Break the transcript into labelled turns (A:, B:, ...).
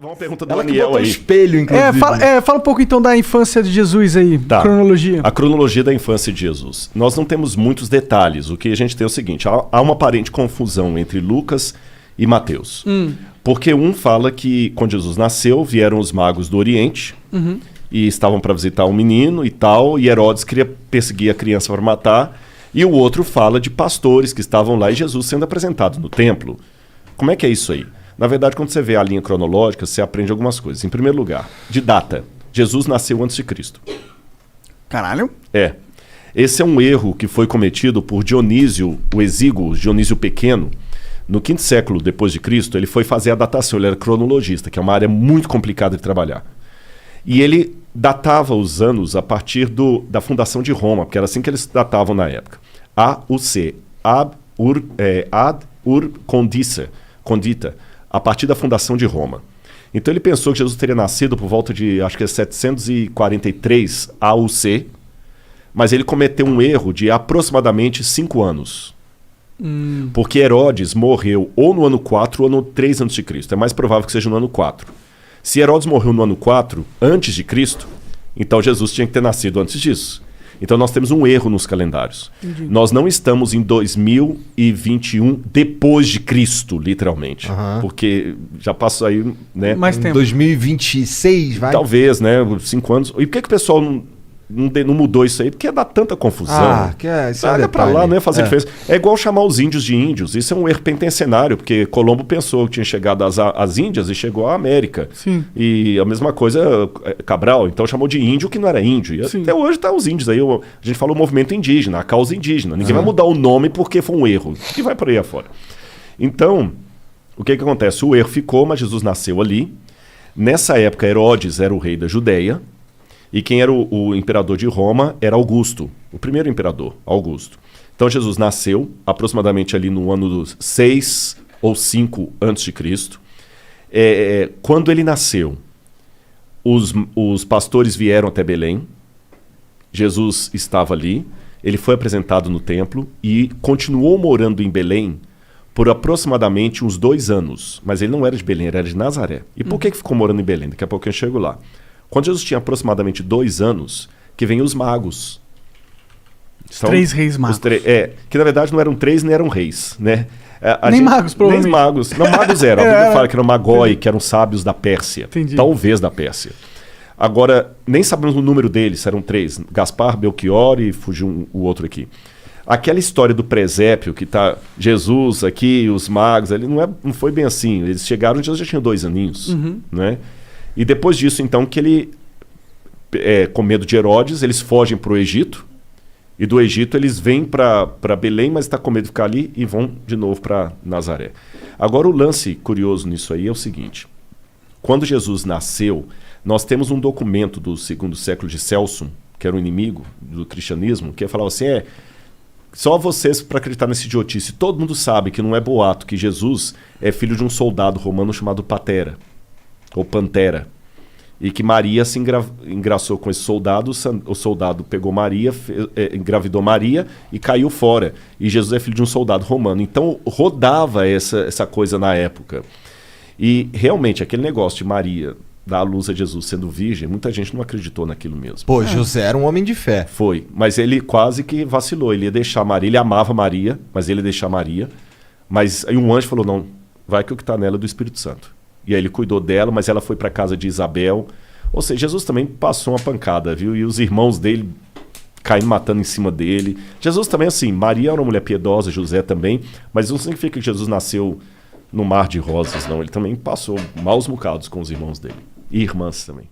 A: Vamos pergunta do
B: Ela que
A: Daniel
B: botou
A: aí.
B: um espelho, inclusive.
C: Fala um pouco então da infância de Jesus aí,
A: Tá.
C: cronologia.
A: A cronologia da infância de Jesus. Nós não temos muitos detalhes. O que a gente tem é o seguinte: há uma aparente confusão entre Lucas e Mateus. Porque um fala que quando Jesus nasceu, vieram os magos do Oriente e estavam para visitar um menino e tal, e Herodes queria perseguir a criança para matar. E o outro fala de pastores que estavam lá e Jesus sendo apresentado no templo. Como é que é isso aí? Na verdade, quando você vê a linha cronológica, você aprende algumas coisas. Em primeiro lugar, de data. Jesus nasceu antes de Cristo.
C: Caralho.
A: É. Esse é um erro que foi cometido por Dionísio, o exíguo, Dionísio Pequeno. No 5º século depois de Cristo, ele foi fazer a datação, ele era cronologista, que é uma área muito complicada de trabalhar. E ele datava os anos a partir da fundação de Roma, porque era assim que eles datavam na época. AUC, Ad Ur Condita, a partir da fundação de Roma. Então ele pensou que Jesus teria nascido por volta de, acho que é 743 AUC, mas ele cometeu um erro de aproximadamente 5 anos. Porque Herodes morreu ou no ano 4 ou no 3 a.C. É mais provável que seja no ano 4. Se Herodes morreu no ano 4, antes de Cristo, então Jesus tinha que ter nascido antes disso. Então nós temos um erro nos calendários.
C: Entendi.
A: Nós não estamos em 2021 depois de Cristo, literalmente. Porque já passou aí, né?
C: Mais tempo.
B: 2026, vai?
A: Talvez, né? 5 anos. E por que o pessoal não mudou isso aí? Porque ia dar tanta confusão.
B: Isso é um
A: Olha pra
B: detalhe.
A: lá, não ia fazer diferença. É igual chamar os índios de índios. Isso é um erro penitencionário, porque Colombo pensou que tinha chegado às Índias e chegou à América.
C: Sim.
A: E a mesma coisa Cabral, então chamou de índio que não era índio. E
C: Sim.
A: até hoje tá os índios aí. A gente fala o movimento indígena, a causa indígena. Ninguém vai mudar o nome porque foi um erro. E vai por aí afora. Então, o que acontece? O erro ficou, mas Jesus nasceu ali. Nessa época, Herodes era o rei da Judéia. E quem era o imperador de Roma era Augusto, o primeiro imperador, Augusto. Então Jesus nasceu aproximadamente ali no ano 6 ou 5 a.C. Quando ele nasceu, os pastores vieram até Belém, Jesus estava ali, ele foi apresentado no templo e continuou morando em Belém por aproximadamente uns 2 anos. Mas ele não era de Belém, era de Nazaré. E por que ficou morando em Belém? Daqui a pouco eu chego lá. Quando Jesus tinha aproximadamente 2 anos, que vem os magos.
C: Os 3 reis magos.
A: Que na verdade não eram 3 nem eram reis, né?
C: Magos, provavelmente.
A: Nem magos. Não, magos eram. A Bíblia fala que eram magoi, que eram sábios da Pérsia.
C: Entendi.
A: Talvez da Pérsia. Agora, nem sabemos o número deles, eram 3. Gaspar, Belchior e fugiu o outro aqui. Aquela história do presépio, que tá Jesus aqui, os magos, ali não foi bem assim. Eles chegaram e Jesus já tinha 2 aninhos, né? E depois disso, então, que ele, com medo de Herodes, eles fogem para o Egito. E do Egito eles vêm para Belém, mas está com medo de ficar ali e vão de novo para Nazaré. Agora, o lance curioso nisso aí é o seguinte. Quando Jesus nasceu, nós temos um documento do 2º século de Celso, que era um inimigo do cristianismo, que falava assim, só vocês para acreditar nesse idiotice. Todo mundo sabe que não é boato, que Jesus é filho de um soldado romano chamado Patera. Ou Pantera, e que Maria se engraçou com esse soldado, o soldado pegou Maria, engravidou Maria e caiu fora. E Jesus é filho de um soldado romano. Então rodava essa coisa na época. E realmente aquele negócio de Maria dar à luz a Jesus sendo virgem, muita gente não acreditou naquilo mesmo.
B: Pô, José era um homem de fé.
A: Foi, mas ele quase que vacilou. Ele ia deixar Maria, ele amava Maria, mas ele ia deixar Maria. Mas aí um anjo falou, não, vai que o que está nela é do Espírito Santo. E aí ele cuidou dela, mas ela foi para casa de Isabel. Ou seja, Jesus também passou uma pancada, viu? E os irmãos dele caindo, matando em cima dele. Jesus também, assim, Maria era uma mulher piedosa, José também, mas não significa que Jesus nasceu no mar de rosas, não. Ele também passou maus bocados com os irmãos dele. E irmãs também.